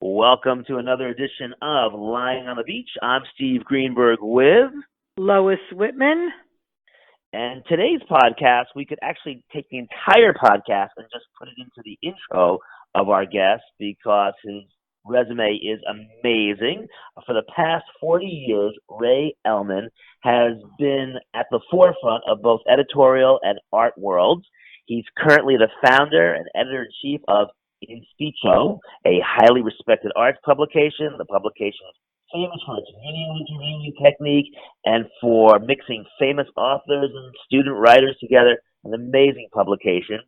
Welcome to another edition of Lying on the Beach. I'm Steve Greenberg with Lois Whitman. And today's podcast, we could actually take the entire podcast and just put it into the intro of our guest because his resume is amazing. For the past 40 years, Ray Elman has been at the forefront of both editorial and art worlds. He's currently the founder and editor-in-chief of Inspicio, a highly respected arts publication. The publication is famous for its video interviewing technique and for mixing famous authors and student writers together. An amazing publication.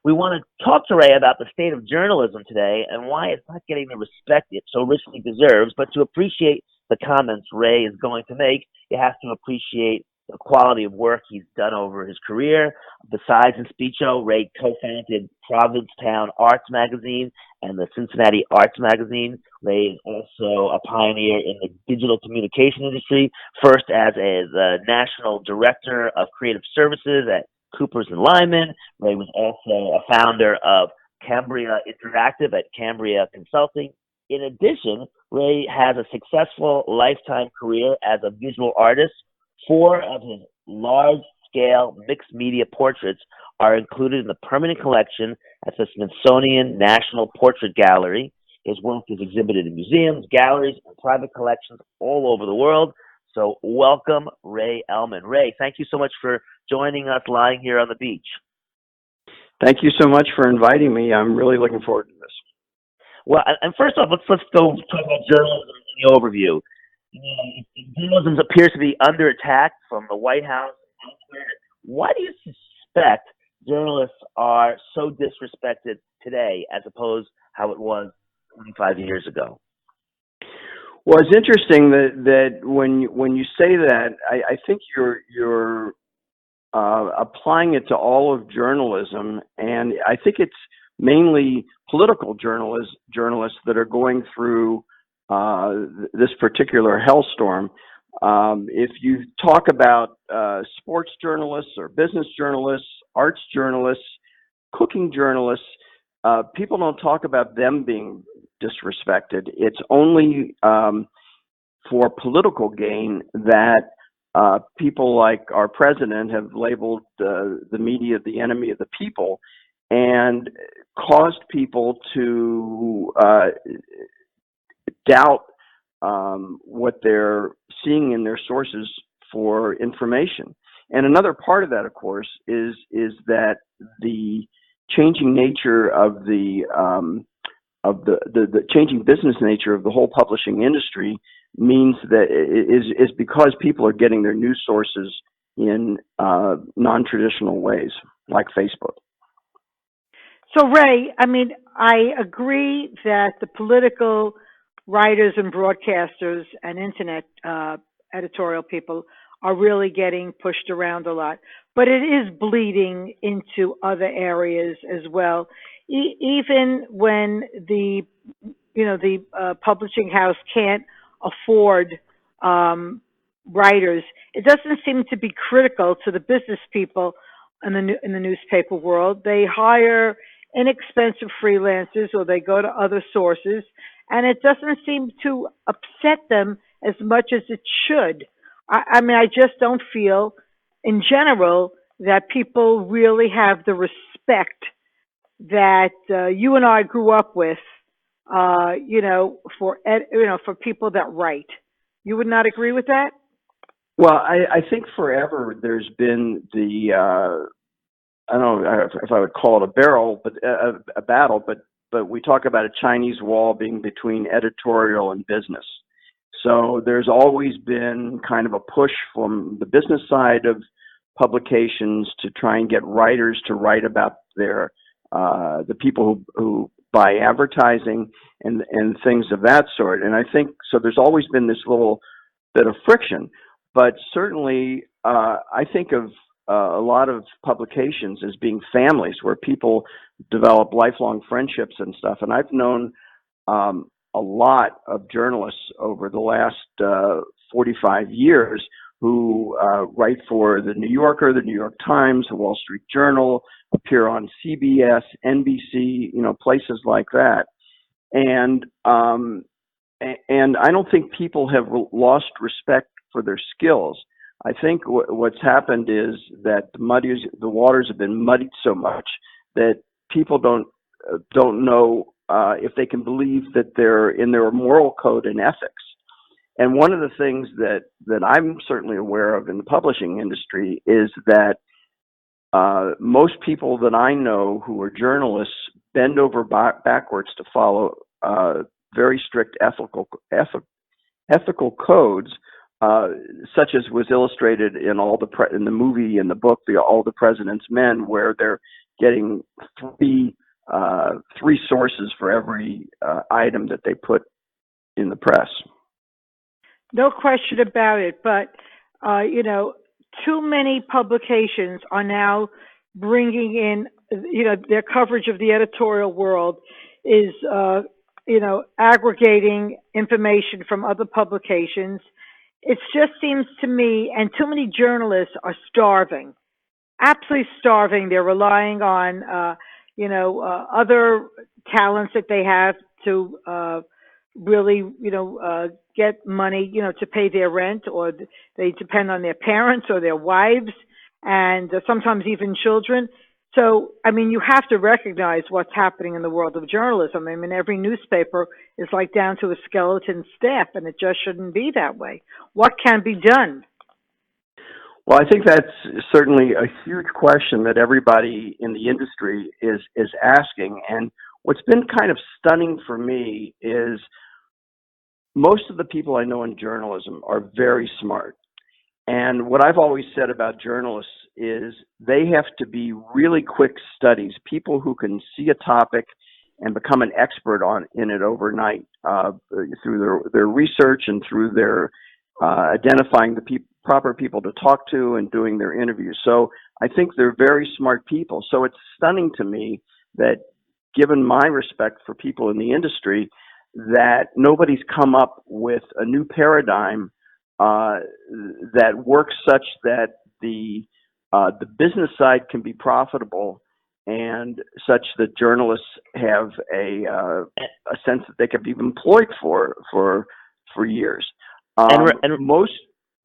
We want to talk to Ray about the state of journalism today and why it's not getting the respect it so richly deserves. But to appreciate the comments Ray is going to make, you have to appreciate the quality of work he's done over his career. Besides Inspicio, Ray co-founded Provincetown Arts magazine and the Cincinnati Arts magazine. Ray is also a pioneer in the digital communication industry, first as the national director of creative services at Coopers Lybrand. Ray was also a founder of Cambria Interactive at Cambria Consulting. In addition, Ray has a successful lifetime career as a visual artist. 4 of his large-scale mixed-media portraits are included in the permanent collection at the Smithsonian National Portrait Gallery. His work is exhibited in museums, galleries, and private collections all over the world. So welcome, Ray Elman. Ray, thank you so much for joining us lying here on the beach. Thank you so much for inviting me. I'm really looking forward to this. Well, and first off, let's go talk about journalism in the overview. Journalism appears to be under attack from the White House and elsewhere. Why do you suspect journalists are so disrespected today as opposed to how it was 25 years ago? Well, it's interesting that when you say that, I think you're applying it to all of journalism, and I think it's mainly political journalists that are going through this particular hellstorm. If you talk about sports journalists or business journalists, arts journalists, cooking journalists, people don't talk about them being disrespected. It's only for political gain that people like our president have labeled the media the enemy of the people and caused people to doubt what they're seeing in their sources for information. And another part of that, of course, is that the changing nature of the changing business nature of the whole publishing industry means that is because people are getting their news sources in non-traditional ways, like Facebook. So, Ray, I agree that the political writers and broadcasters and internet editorial people are really getting pushed around a lot, but it is bleeding into other areas as well. Even when the publishing house can't afford writers, it doesn't seem to be critical to the business people in the newspaper world. They hire inexpensive freelancers or they go to other sources, and it doesn't seem to upset them as much as it should. I just don't feel, in general, that people really have the respect that you and I grew up with, for people that write. You would not agree with that? Well, I think forever there's been I don't know if I would call it a battle, but we talk about a Chinese wall being between editorial and business. So there's always been kind of a push from the business side of publications to try and get writers to write about the people who buy advertising and things of that sort. And I think so. There's always been this little bit of friction, but certainly I think of a lot of publications as being families where people develop lifelong friendships and stuff. And I've known a lot of journalists over the last 45 years who write for the New Yorker, the New York Times, the Wall Street Journal, appear on CBS, NBC, places like that. And and I don't think people have lost respect for their skills. I think what's happened is that the waters have been muddied so much that people don't know if they can believe that they're in their moral code and ethics. And one of the things that I'm certainly aware of in the publishing industry is that most people that I know who are journalists bend over backwards to follow very strict ethical codes, such as was illustrated in in the movie and the book, All the President's Men, where they're getting three sources for every item that they put in the press. No question about it. But, too many publications are now bringing in, their coverage of the editorial world is, aggregating information from other publications. It just seems to me, and too many journalists are starving, absolutely starving. They're relying on, other talents that they have to really, get money, to pay their rent, or they depend on their parents or their wives, and sometimes even children. So, I mean, you have to recognize what's happening in the world of journalism. I mean, every newspaper is like down to a skeleton staff, and it just shouldn't be that way. What can be done? Well, I think that's certainly a huge question that everybody in the industry is asking. And what's been kind of stunning for me is most of the people I know in journalism are very smart. And what I've always said about journalists is they have to be really quick studies, people who can see a topic and become an expert in it overnight through their research and through their identifying the proper people to talk to and doing their interviews. So I think they're very smart people. So it's stunning to me that, given my respect for people in the industry, that nobody's come up with a new paradigm that works such that the business side can be profitable, and such that journalists have a sense that they can be employed for years.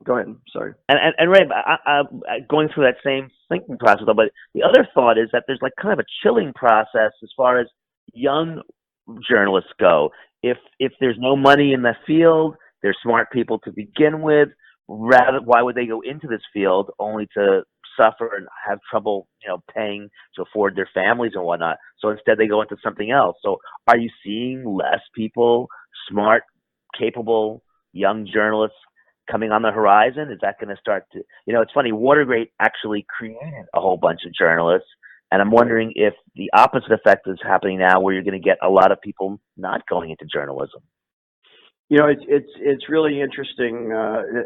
Go ahead. Sorry. And Ray, I going through that same thinking process, though, but the other thought is that there's like kind of a chilling process as far as young journalists go. If there's no money in the field, they're smart people to begin with. Why would they go into this field only to suffer and have trouble, paying to afford their families and whatnot? So instead, they go into something else. So are you seeing less people, smart, capable, young journalists coming on the horizon? Is that going to start to, it's funny, Watergate actually created a whole bunch of journalists. And I'm wondering if the opposite effect is happening now, where you're going to get a lot of people not going into journalism. It's really interesting.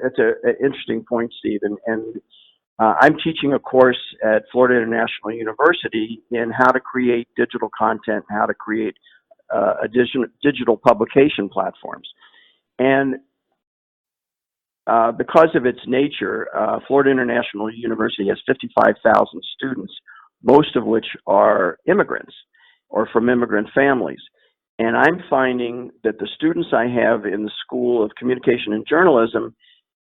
It's an interesting point, Steve. And I'm teaching a course at Florida International University in how to create digital content, how to create digital publication platforms. And because of its nature, Florida International University has 55,000 students, most of which are immigrants or from immigrant families. And I'm finding that the students I have in the School of Communication and Journalism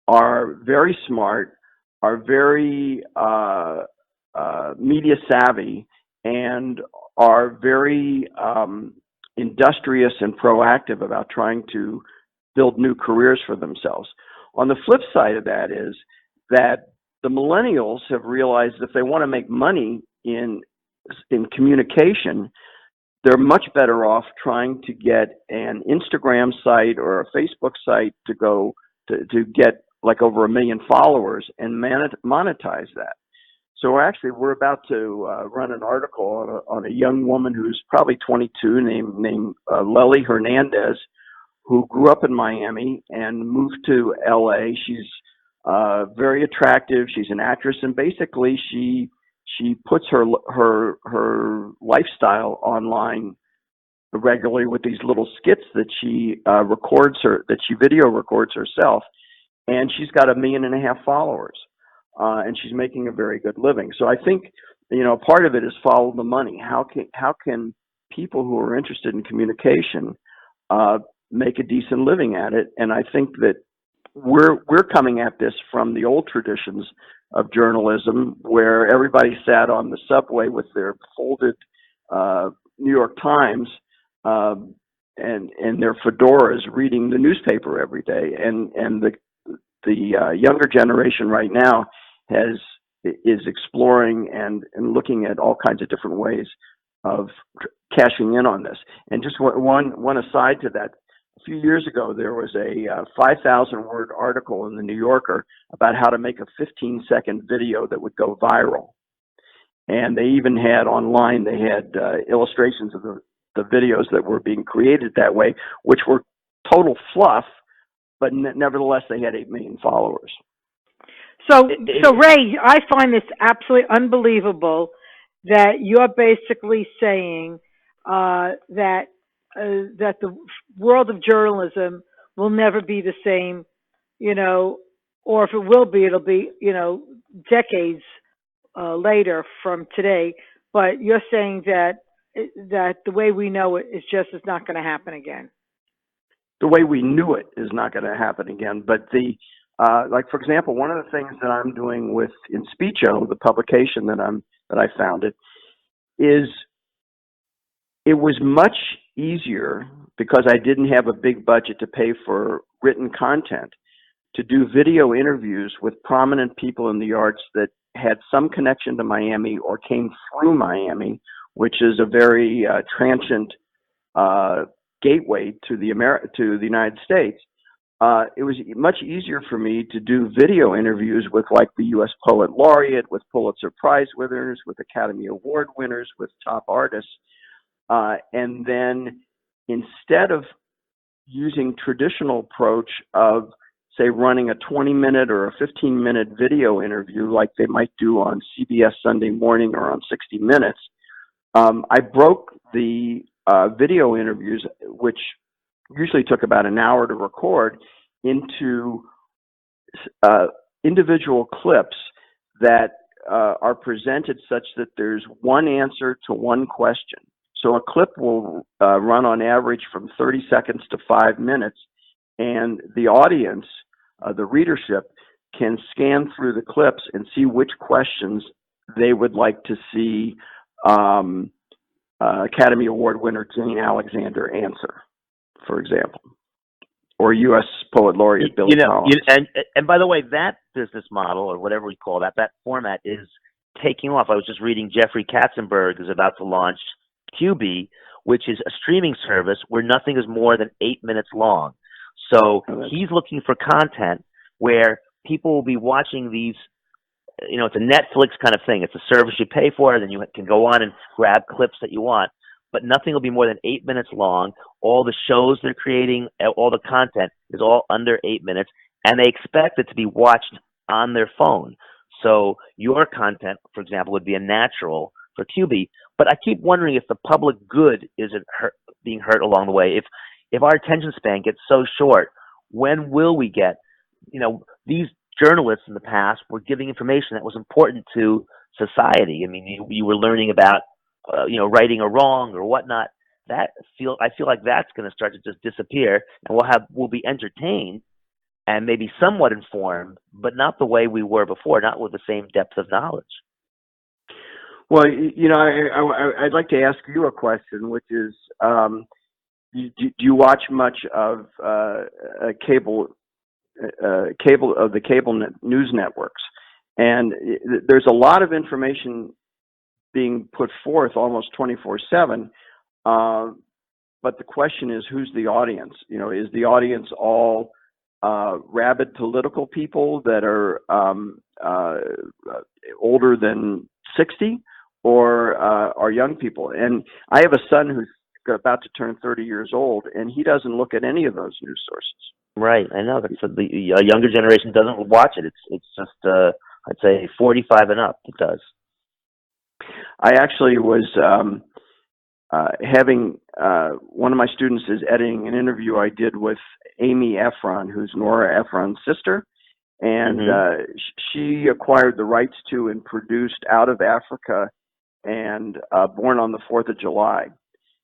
are very smart, are very media savvy, and are very industrious and proactive about trying to build new careers for themselves. On the flip side of that is that the millennials have realized if they want to make money in communication, they're much better off trying to get an Instagram site or a Facebook site to get like over 1 million followers and monetize that. So we're about to run an article on a young woman who's probably 22 named Lely Hernandez, who grew up in Miami and moved to LA. She's very attractive. She's an actress, and basically she puts her lifestyle online regularly with these little skits that she video records herself, and she's got 1.5 million followers, and she's making a very good living. So I think part of it is follow the money. How can people who are interested in communication make a decent living at it. And I think that we're coming at this from the old traditions of journalism, where everybody sat on the subway with their folded New York Times and their fedoras, reading the newspaper every day. And the younger generation right now is exploring and looking at all kinds of different ways of cashing in on this. And just one aside to that, a few years ago, there was a 5,000-word article in the New Yorker about how to make a 15-second video that would go viral. And they even had online, they had illustrations of the videos that were being created that way, which were total fluff, but nevertheless, they had 8 million followers. So Ray, I find this absolutely unbelievable that you're basically saying that the world of journalism will never be the same, or if it will be, it'll be, decades later from today. But you're saying that the way we know it is not going to happen again. The way we knew it is not going to happen again. But like for example, one of the things that I'm doing with Inspicio, the publication that I founded, is it was much easier, because I didn't have a big budget to pay for written content, to do video interviews with prominent people in the arts that had some connection to Miami or came through Miami, which is a very transient gateway to the United States. It was much easier for me to do video interviews with, like, the U.S. Poet Laureate, with Pulitzer Prize winners, with Academy Award winners, with top artists. And then instead of using traditional approach of, say, running a 20-minute or a 15-minute video interview like they might do on CBS Sunday Morning or on 60 Minutes, I broke the video interviews, which usually took about an hour to record, into individual clips that are presented such that there's one answer to one question. So a clip will run on average from 30 seconds to 5 minutes, and the audience, the readership, can scan through the clips and see which questions they would like to see Academy Award winner Jane Alexander answer, for example, or U.S. Poet Laureate Billy Collins. And by the way, that business model, or whatever we call that format, is taking off. I was just reading Jeffrey Katzenberg is about to launch QB, which is a streaming service where nothing is more than 8 minutes long. So he's looking for content where people will be watching these, it's a Netflix kind of thing. It's a service you pay for, then you can go on and grab clips that you want. But nothing will be more than 8 minutes long. All the shows they're creating, all the content is all under 8 minutes, and they expect it to be watched on their phone. So your content, for example, would be a natural for QB. But I keep wondering if the public good isn't being hurt along the way. If our attention span gets so short, when will we get, these journalists in the past were giving information that was important to society. I mean, you were learning about, righting a wrong or whatnot. I feel like that's going to start to just disappear, and we'll be entertained and maybe somewhat informed, but not the way we were before, not with the same depth of knowledge. Well, I'd like to ask you a question, which is, do you watch much of the cable news networks? And there's a lot of information being put forth almost 24/7. But the question is, who's the audience? Is the audience all rabid political people that are older than 60? Or are young people? And I have a son who's about to turn 30 years old, and he doesn't look at any of those news sources. Right, I know. The younger generation doesn't watch it. It's just, I'd say, 45 and up. It does. I actually was having one of my students is editing an interview I did with Amy Efron, who's Nora Ephron's sister, and she acquired the rights to and produced Out of Africa and Born on the 4th of July.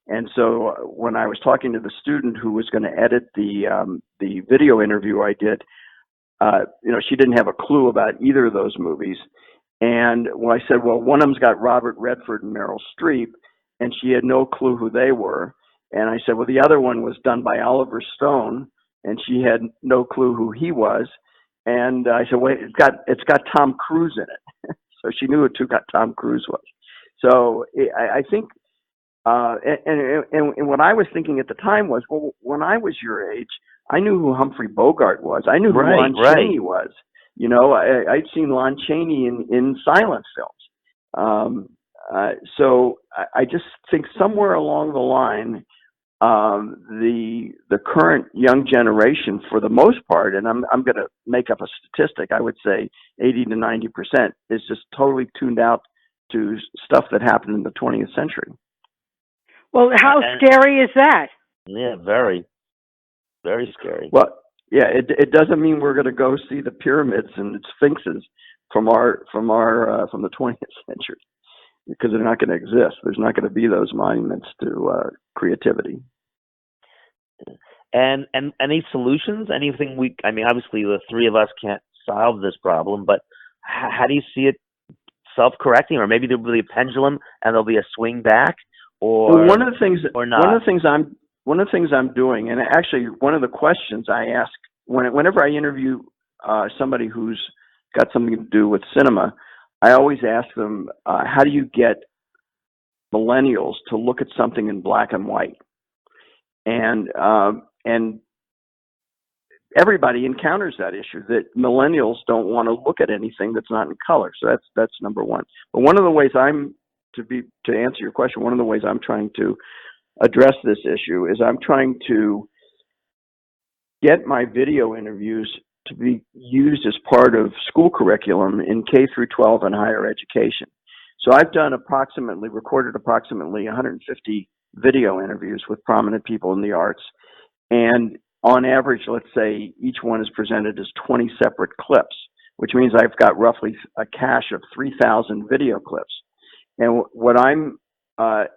And so when I was talking to the student who was going to edit the video interview I did, she didn't have a clue about either of those movies. And I said, well, one of them's got Robert Redford and Meryl Streep, and she had no clue who they were. And I said, well, the other one was done by Oliver Stone, and she had no clue who he was. And I said, well, it's got Tom Cruise in it. So she knew who Tom Cruise was. So I think, and what I was thinking at the time was, well, when I was your age, I knew who Humphrey Bogart was. I knew who Lon Chaney was. I'd seen Lon Chaney in silent films. So I just think somewhere along the line, the current young generation, for the most part, and I'm going to make up a statistic, I would say 80 to 90% is just totally tuned out to stuff that happened in the 20th century. Well, how scary is that? Yeah, very, very scary. Well, yeah, it doesn't mean we're going to go see the pyramids and the sphinxes from the 20th century, because they're not going to exist. There's not going to be those monuments to creativity. And any solutions? Anything obviously the three of us can't solve this problem, but how do you see it self-correcting, or maybe there'll be a pendulum and there'll be a swing back, or one of the things I'm doing, and actually one of the questions I ask whenever I interview somebody who's got something to do with cinema, I always ask them, how do you get millennials to look at something in black and white? And everybody encounters that issue, that millennials don't want to look at anything that's not in color. So that's number one. But one of the ways to answer your question, one of the ways I'm trying to address this issue is I'm trying to get my video interviews to be used as part of school curriculum in K through 12 and higher education. So I've recorded approximately 150 video interviews with prominent people in the arts. And on average, let's say each one is presented as 20 separate clips, which means I've got roughly a cache of 3,000 video clips. And what I'm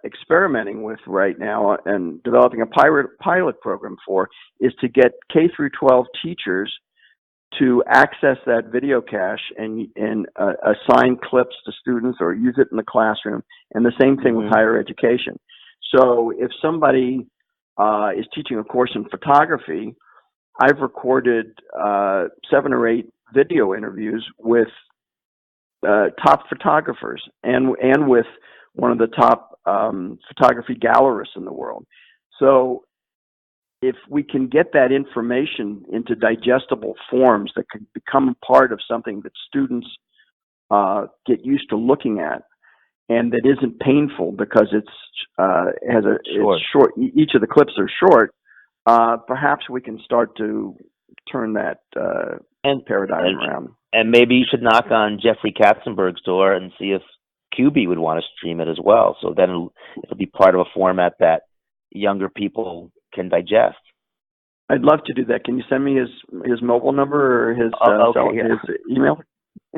experimenting with right now and developing a pilot program for is to get K through 12 teachers to access that video cache and assign clips to students or use it in the classroom. And the same thing with higher education. So if somebody is teaching a course in photography, I've recorded 7 or 8 video interviews with top photographers and with one of the top photography gallerists in the world. So if we can get that information into digestible forms that can become part of something that students get used to looking at, and that isn't painful because it's short. Each of the clips are short. Perhaps we can start to turn that paradigm around. And maybe you should knock on Jeffrey Katzenberg's door and see if QB would want to stream it as well. So then it'll be part of a format that younger people can digest. I'd love to do that. Can you send me his mobile number or his email?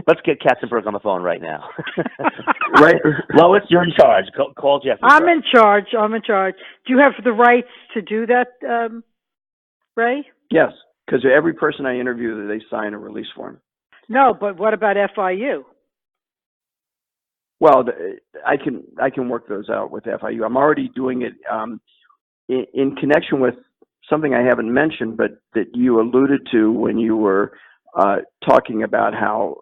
Let's get Katzenberg on the phone right now. Right, Lois, you're in charge. Call Jeffrey. I'm in charge. Do you have the rights to do that, Ray? Yes, because every person I interview, they sign a release form. No, but what about FIU? Well, I can work those out with FIU. I'm already doing it in connection with something I haven't mentioned, but that you alluded to when you were talking about how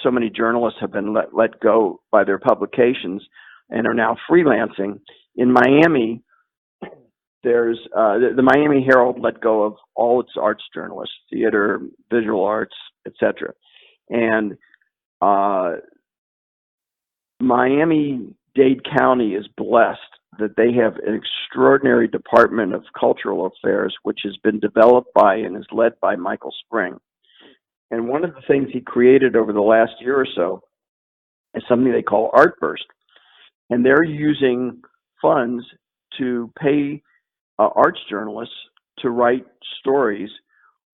so many journalists have been let go by their publications and are now freelancing. In Miami, there's the Miami Herald let go of all its arts journalists, theater, visual arts, etc. And Miami-Dade County is blessed that they have an extraordinary Department of Cultural Affairs, which has been developed by and is led by Michael Spring. And one of the things he created over the last year or so is something they call Artburst. And they're using funds to pay arts journalists to write stories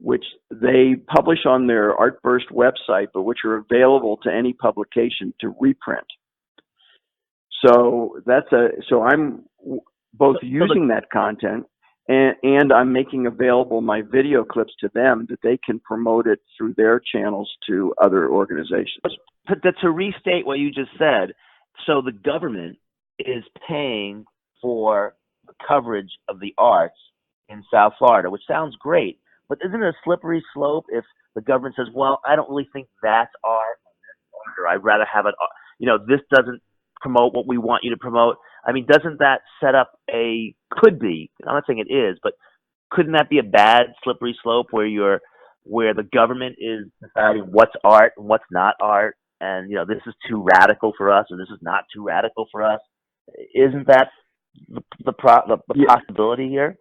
which they publish on their Artburst website, but which are available to any publication to reprint. So I'm both using that content, and I'm making available my video clips to them that they can promote it through their channels to other organizations. But to restate what you just said, so the government is paying for the coverage of the arts in South Florida, which sounds great, but isn't it a slippery slope if the government says, well, I don't really think that's art, or I'd rather have it, this doesn't promote what we want you to promote. I mean, doesn't that set up could be, I'm not saying it is, but couldn't that be a bad slippery slope where the government is deciding what's art and what's not art, and this is too radical for us, or this is not too radical for us? Isn't that the possibility here?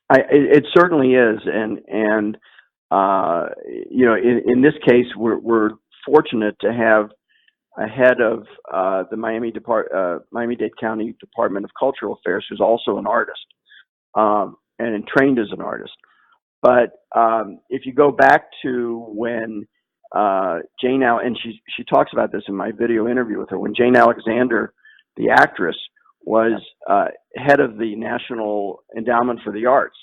It certainly is, and in this case, we're fortunate to have a head of the Miami-Dade County Department of Cultural Affairs who's also an artist and trained as an artist. But if you go back to when Jane and she talks about this in my video interview with her, when Jane Alexander, the actress, was head of the National Endowment for the Arts,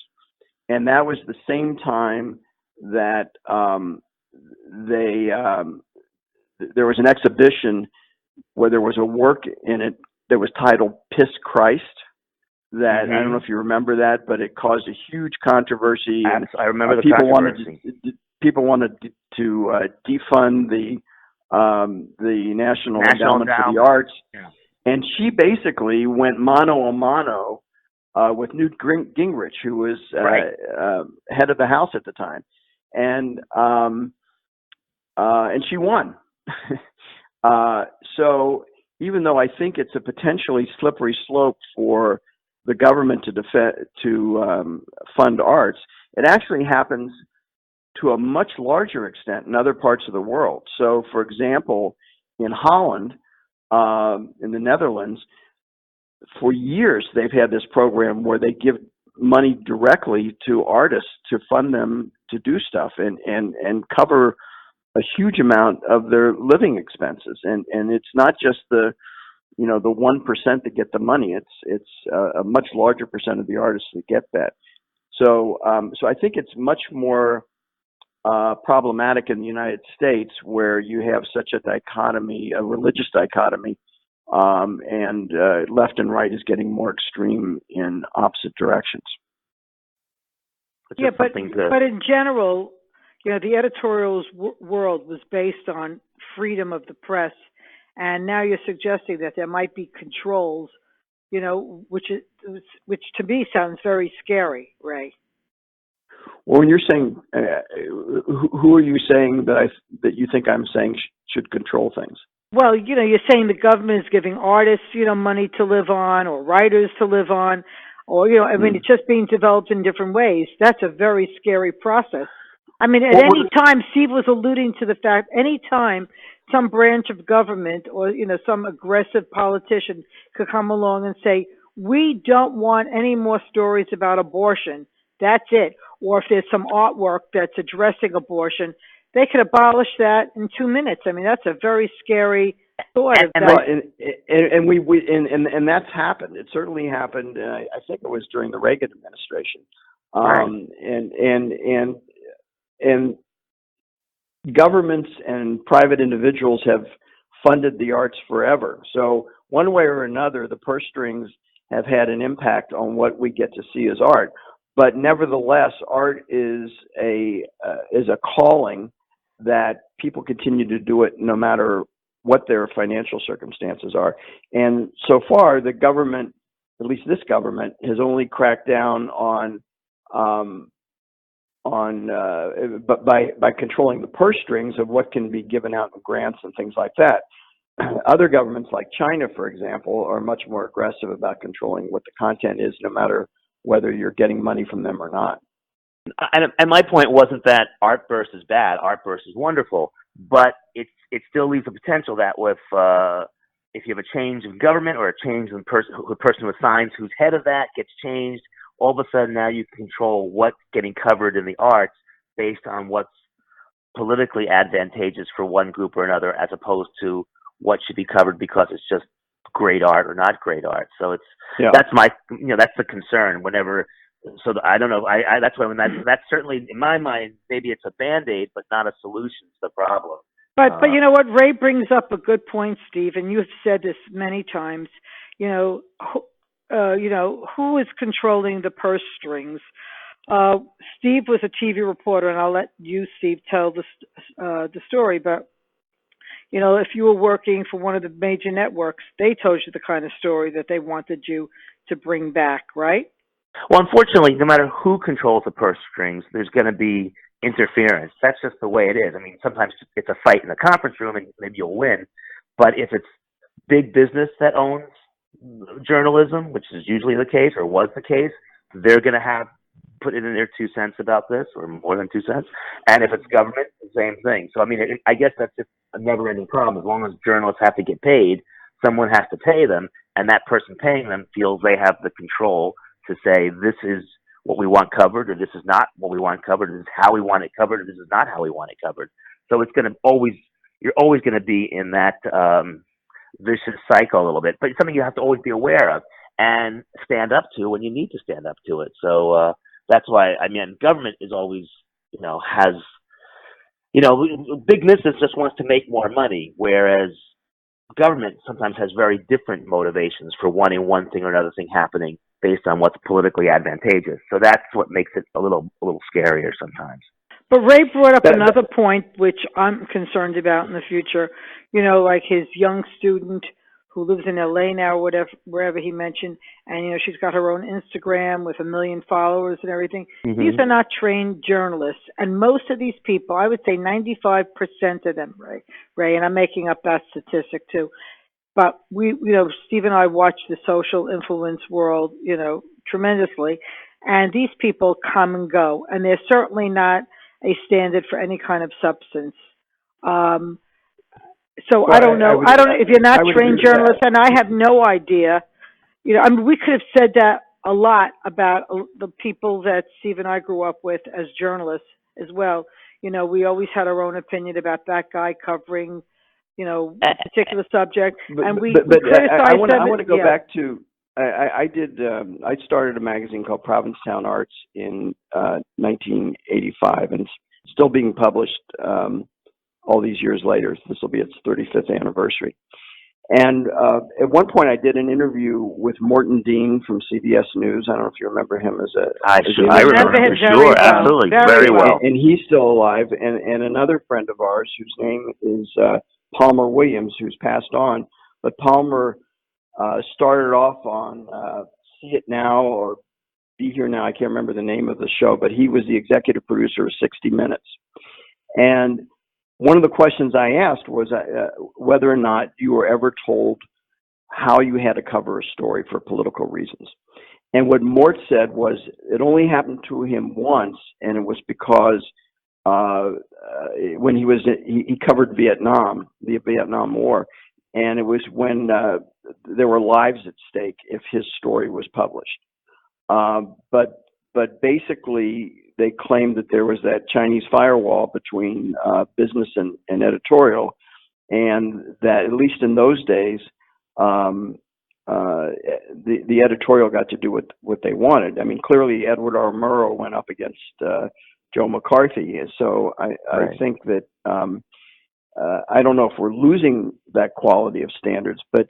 and that was the same time that there was an exhibition where there was a work in it that was titled Piss Christ. That I don't know if you remember that, but it caused a huge controversy. And I remember the controversy. People wanted to defund the National Endowment for the Arts, and she basically went mano a mano with Newt Gingrich, who was head of the House at the time, and she won. So even though I think it's a potentially slippery slope for the government to fund arts, it actually happens to a much larger extent in other parts of the world. So, for example, in Holland, in the Netherlands, for years they've had this program where they give money directly to artists to fund them to do stuff and cover a huge amount of their living expenses. And it's not just the 1% that get the money. It's a much larger percent of the artists that get that. So I think it's much more problematic in the United States, where you have such a dichotomy, a religious dichotomy, and left and right is getting more extreme in opposite directions. Yeah, but in general, the editorials world was based on freedom of the press, and now you're suggesting that there might be controls, which to me sounds very scary, Ray. Well, when you're saying, who are you saying that you think I'm saying should control things? Well, you're saying the government is giving artists, money to live on, or writers to live on, or it's just being developed in different ways. That's a very scary process. I mean, at any time, Steve was alluding to the fact, any time some branch of government or, some aggressive politician could come along and say, we don't want any more stories about abortion. That's it. Or if there's some artwork that's addressing abortion, they could abolish that in 2 minutes. I mean, that's a very scary thought. And that's happened. It certainly happened. I think it was during the Reagan administration. And governments and private individuals have funded the arts forever. So one way or another, the purse strings have had an impact on what we get to see as art. But nevertheless, art is a calling that people continue to do it no matter what their financial circumstances are. And so far, the government, at least this government, has only cracked down by controlling the purse strings of what can be given out in grants and things like that. Other governments, like China, for example, are much more aggressive about controlling what the content is, no matter whether you're getting money from them or not. And my point wasn't that art burst is bad. Art burst is wonderful, but it still leaves the potential that if you have a change of government or a change in the person who assigns who's head of that gets changed, all of a sudden now you can control what's getting covered in the arts based on what's politically advantageous for one group or another, as opposed to what should be covered because it's just great art or not great art. So that's that's the concern whenever. So I don't know. I that's why that's certainly in my mind, maybe it's a Band-Aid, but not a solution to the problem. But you know what? Ray brings up a good point, Steve, and you've said this many times. Who is controlling the purse strings? Steve was a TV reporter, and I'll let you, Steve, tell the story. But if you were working for one of the major networks, they told you the kind of story that they wanted you to bring back, right? Well, unfortunately, no matter who controls the purse strings, there's going to be interference. That's just the way it is. I mean, sometimes it's a fight in the conference room and maybe you'll win. But if it's big business that owns journalism, which is usually the case or was the case, they're going to have put in their 2 cents about this, or more than 2 cents. And if it's government, the same thing. So, I mean, I guess that's just a never-ending problem. As long as journalists have to get paid, someone has to pay them, and that person paying them feels they have the control to say this is what we want covered, or this is not what we want covered, or this is how we want it covered, or this is not how we want it covered. So it's going to you're always going to be in that vicious cycle a little bit, but it's something you have to always be aware of and stand up to when you need to stand up to it. So that's why, I mean, government is always, has, big business just wants to make more money, whereas government sometimes has very different motivations for wanting one thing or another thing happening based on what's politically advantageous. So that's what makes it a little scarier sometimes. But Ray brought up another point which I'm concerned about in the future. Like his young student who lives in LA now, wherever he mentioned, and she's got her own Instagram with 1 million followers and everything. Mm-hmm. These are not trained journalists, and most of these people, I would say 95% of them, Ray, and I'm making up that statistic too. But we, Steve and I watch the social influence world, tremendously, and these people come and go, and they're certainly not a standard for any kind of substance. So well, I don't know. I don't know if you're not trained journalists, and I have no idea. I mean, we could have said that a lot about the people that Steve and I grew up with as journalists as well. We always had our own opinion about that guy covering, a particular subject, and we criticized I want to go back to. I started a magazine called Provincetown Arts in 1985, and it's still being published. All these years later. This will be its 35th anniversary. And at one point I did an interview with Morton Dean from CBS News. I don't know if you remember him I remember him, sure, absolutely, very well. And he's still alive. And another friend of ours whose name is Palmer Williams, who's passed on. But Palmer started off on See It Now or Be Here Now. I can't remember the name of the show, but he was the executive producer of 60 Minutes. And one of the questions I asked was whether or not you were ever told how you had to cover a story for political reasons. And what Mort said was it only happened to him once, and it was because when he covered Vietnam, the Vietnam War, and it was when there were lives at stake if his story was published. But basically, they claimed that there was that Chinese firewall between business and editorial, and that at least in those days, the editorial got to do what they wanted. I mean, clearly Edward R. Murrow went up against Joe McCarthy, so I think that I don't know if we're losing that quality of standards, but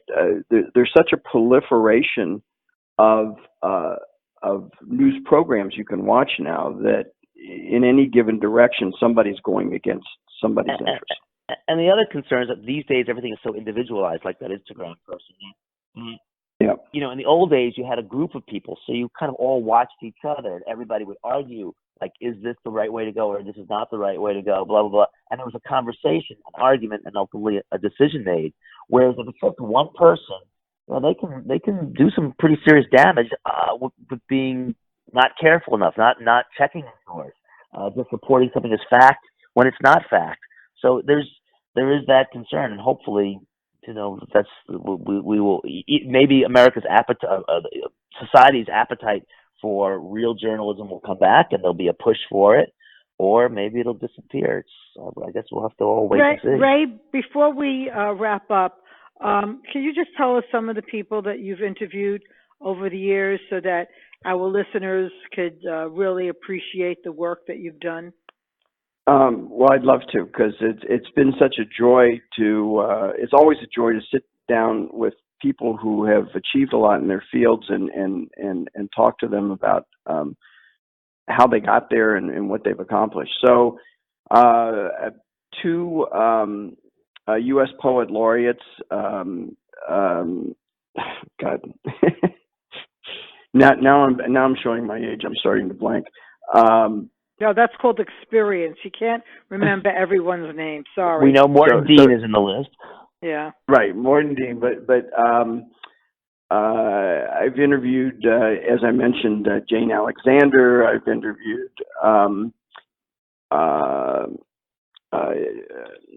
there's such a proliferation of news programs you can watch now that in any given direction, somebody's going against somebody's interest. And the other concern is that these days everything is so individualized, like that Instagram person. Yeah. In the old days, you had a group of people, so you kind of all watched each other, and everybody would argue, like, is this the right way to go, or this is not the right way to go, blah, blah, blah. And there was a conversation, an argument, and ultimately a decision made. Whereas if it's just one person, they can do some pretty serious damage with being not careful enough, not checking the source, just reporting something as fact when it's not fact. So there is that concern, and hopefully, that's we will maybe America's appetite, society's appetite for real journalism will come back, and there'll be a push for it, or maybe it'll disappear. I guess we'll have to all wait and see. Ray, before we wrap up. Can you just tell us some of the people that you've interviewed over the years so that our listeners could really appreciate the work that you've done? Well, I'd love to, because it's been such a joy to. It's always a joy to sit down with people who have achieved a lot in their fields and talk to them about how they got there and what they've accomplished. So, two U.S. poet laureates. God, now I'm showing my age. I'm starting to blank. No, that's called experience. You can't remember everyone's name. Sorry. We know Morton Dean is in the list. Yeah. Right, Morton Dean. But I've interviewed, as I mentioned, Jane Alexander. I've interviewed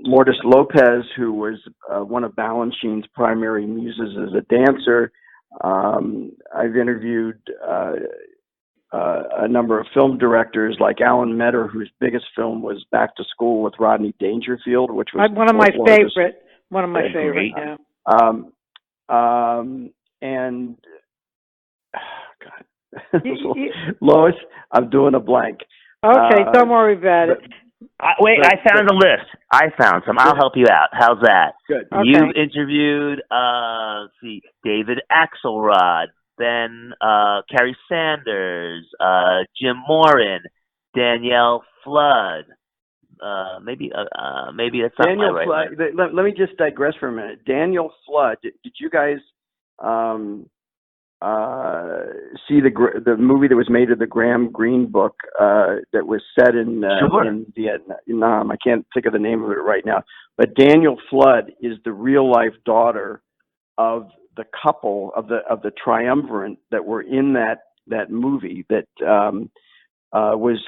Lourdes Lopez, who was one of Balanchine's primary muses as a dancer. I've interviewed a number of film directors like Alan Metter, whose biggest film was Back to School with Rodney Dangerfield, which was one of my favorite. One of my favorite. Yeah. And God, Lois, I'm doing a blank. Okay, don't worry about it. I found a list. I found some. I'll help you out. How's that? Good. Okay. You've interviewed, let's see, David Axelrod, then Carrie Sanders, Jim Morin, Danielle Flood. Maybe that's not Daniel my right Flood. one. Let me just digress for a minute. Daniel Flood. Did you guys see the movie that was made of the Graham Greene book that was set in Vietnam? I can't think of the name of it right now. But Daniel Flood is the real life daughter of the couple of the triumvirate that were in that movie that was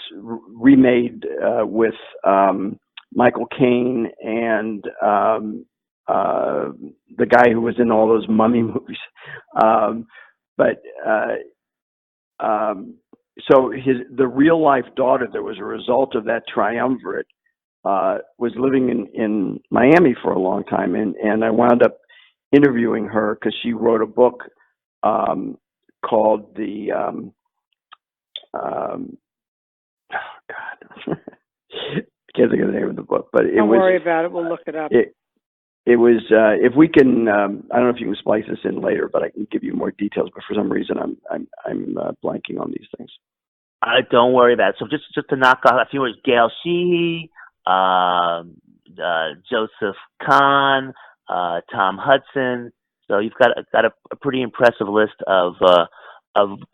remade with Michael Caine and the guy who was in all those mummy movies. So the real life daughter that was a result of that triumvirate was living in Miami for a long time, and I wound up interviewing her because she wrote a book called the oh God, I can't think of the name of the book, but don't worry about it. We'll look it up. It was if we can. I don't know if you can splice this in later, but I can give you more details. But for some reason, I'm blanking on these things. Don't worry about it. So just to knock off a few words: Gail Sheehy, Joseph Kahn, Tom Hudson. So you've got a pretty impressive list of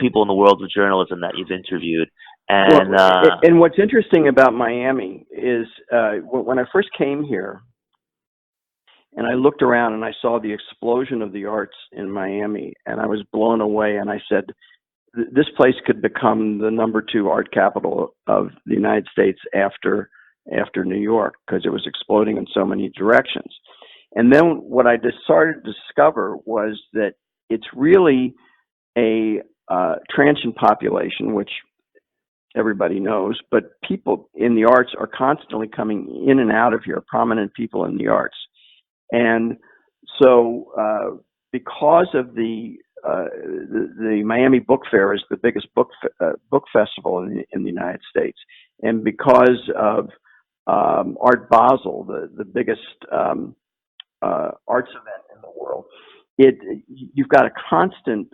people in the world of journalism that you've interviewed. And and what's interesting about Miami is when I first came here, and I looked around and I saw the explosion of the arts in Miami, and I was blown away. And I said, this place could become the number 2 art capital of the United States after New York, because it was exploding in so many directions. And then what I started to discover was that it's really a transient population, which everybody knows, but people in the arts are constantly coming in and out of here, prominent people in the arts. And so because of the Miami Book Fair is the biggest book festival in the United States, and because of Art Basel, the biggest arts event in the world, you've got a constant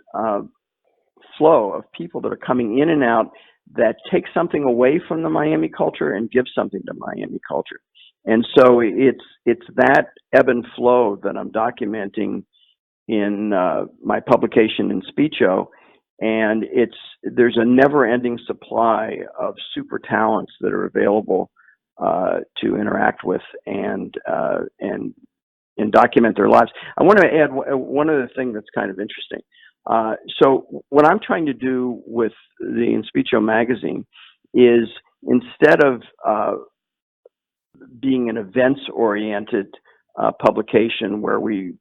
flow of people that are coming in and out that take something away from the Miami culture and give something to Miami culture. And so it's that ebb and flow that I'm documenting in my publication Inspicio, and there's a never-ending supply of super talents that are available to interact with and document their lives. I want to add one other thing that's kind of interesting. So what I'm trying to do with the Inspicio magazine is, instead of being an events-oriented publication where we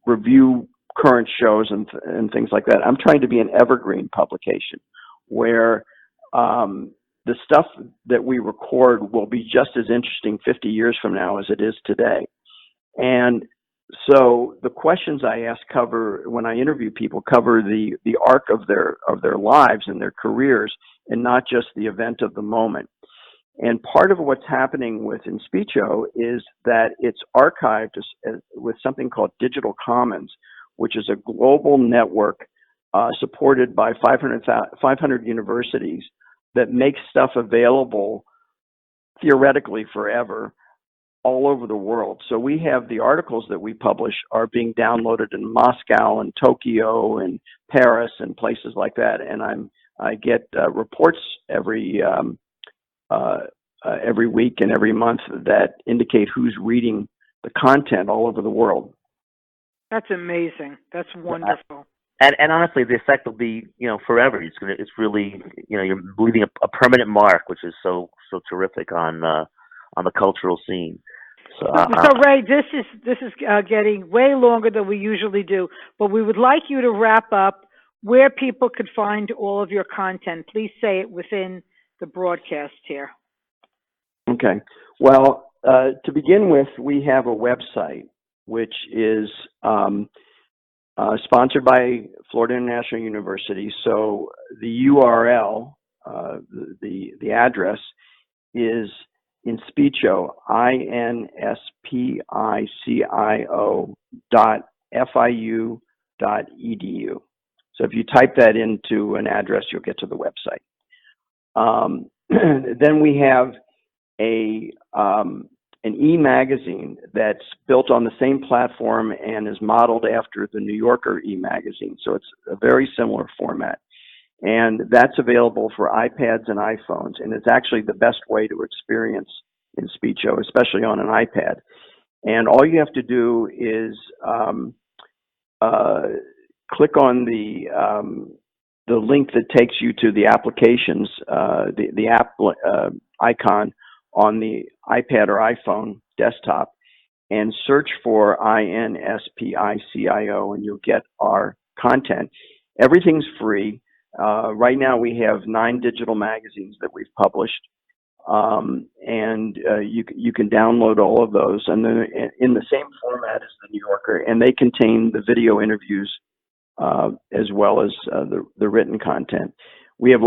review current shows and things like that, I'm trying to be an evergreen publication where the stuff that we record will be just as interesting 50 years from now as it is today. And So the questions I ask when I interview people cover the arc of their lives and their careers, and not just the event of the moment. And part of what's happening with Inspicio is that it's archived with something called Digital Commons, which is a global network supported by 500 universities that makes stuff available theoretically forever all over the world. So we have the articles that we publish are being downloaded in Moscow and Tokyo and Paris and places like that. And I get reports every week and every month that indicate who's reading the content all over the world. That's amazing. That's wonderful. And honestly, the effect will be, forever. It's really, you're leaving a permanent mark, which is so terrific on the cultural scene. So Ray, this is getting way longer than we usually do, but we would like you to wrap up where people could find all of your content. Please say it within the broadcast here. Okay. Well, to begin with, we have a website which is sponsored by Florida International University. So the URL, the address is Inspicio, INSPICIO.FIU.edu. So if you type that into an address, you'll get to the website. Then we have an e-magazine that's built on the same platform and is modeled after the New Yorker e-magazine. So it's a very similar format. And that's available for iPads and iPhones. And it's actually the best way to experience Inspicio, especially on an iPad. And all you have to do is click on the link that takes you to the applications, the app icon on the iPad or iPhone desktop, and search for INSPICIO, and you'll get our content. Everything's free. Right now we have 9 digital magazines that we've published, and you can download all of those, and they're in the same format as the New Yorker, and they contain the video interviews as well as the written content. We have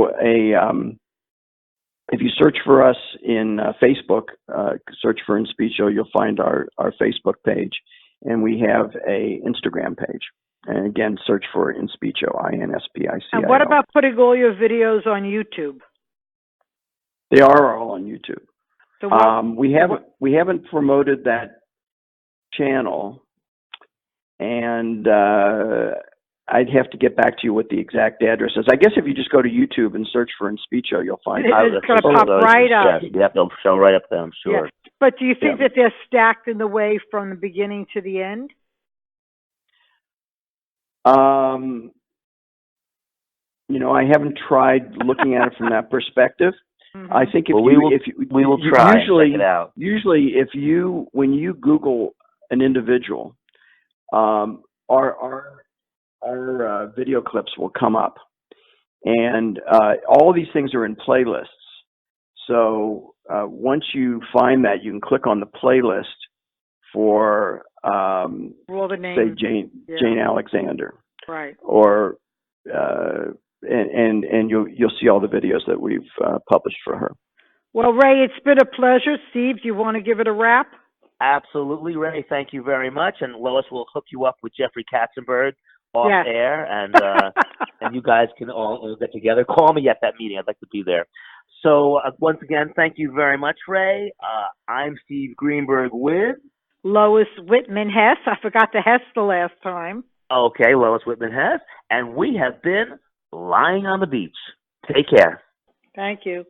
if you search for us in Facebook, search for Inspicio, you'll find our Facebook page, and we have a Instagram page. And again, search for Inspicio, INSPICIO. And what about putting all your videos on YouTube? They are all on YouTube. So we haven't promoted that channel, and I'd have to get back to you with the exact address is. I guess if you just go to YouTube and search for Inspicio, you'll find it. It's going to pop right up. Yeah, they'll show right up there, I'm sure. Yeah. But do you think that they're stacked in the way from the beginning to the end? I haven't tried looking at it from that perspective. Mm-hmm. I think we will try usually, check it out. Usually, when you Google an individual, our video clips will come up, and all of these things are in playlists. So once you find that, you can click on the playlist for all the names. say Jane Alexander, right? Or and you'll see all the videos that we've published for her. Well, Ray, it's been a pleasure. Steve, do you want to give it a wrap? Absolutely, Ray. Thank you very much. And Lois will hook you up with Jeffrey Katzenberg off air, and and you guys can all get together. Call me at that meeting. I'd like to be there. So once again, thank you very much, Ray. I'm Steve Greenberg with Lois Whitman-Hess. I forgot the Hess the last time. Okay, Lois Whitman-Hess. And we have been Lying on the Beach. Take care. Thank you.